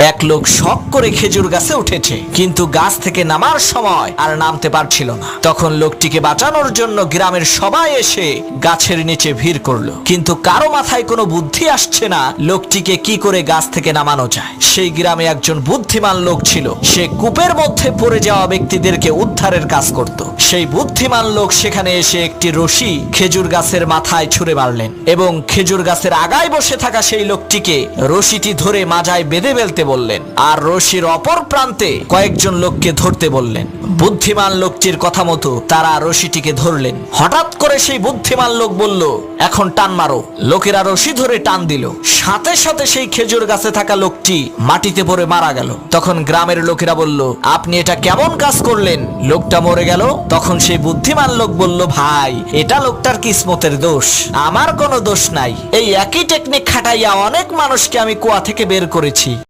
এক লোক শখ করে খেজুর গাছে উঠেছে, কিন্তু গাছ থেকে নামার সময় আর নামতে পারছিল না। তখন লোকটিকে বাঁচানোর জন্য গ্রামের সবাই এসে গাছের নিচে ভিড় করলো, কিন্তু কারো মাথায় কোনো বুদ্ধি আসছে না লোকটিকে কি করে গাছ থেকে নামানো যায়। সেই গ্রামে একজন বুদ্ধিমান লোক ছিল, সে কূপের মধ্যে পড়ে যাওয়া ব্যক্তিদেরকে উদ্ধারের কাজ করত। সেই বুদ্ধিমান লোক সেখানে এসে একটি রশি খেজুর গাছের মাথায় ছুঁড়ে মারলেন এবং খেজুর গাছের আগায় বসে থাকা সেই লোকটিকে রশিটি ধরে মাজায় বেঁধে ফেলতে বললেন, আর রশির অপর প্রান্তে কয়েকজন লোককে ধরতে বললেন। বুদ্ধিমান লোকটির কথা মতো তারা রশিটিকে ধরলেন। হঠাৎ করে সেই বুদ্ধিমান লোক বলল, এখন টান মারো। লোকেরা রশি ধরে টান দিল, সাথে সাথে সেই খেজুর গাছে থাকা লোকটি মাটিতে পড়ে মারা গেল। তখন গ্রামের লোকেরা বলল, আপনি এটা কেমন কাজ করলেন? লোকটা মরে গেল। তখন সেই বুদ্ধিমান লোক বলল, ভাই, এটা লোকটার কিসমতের দোষ, আমার কোনো দোষ নাই। এই একই টেকনিক খাটাইয়া অনেক মানুষকে আমি কুয়া থেকে বের করেছি।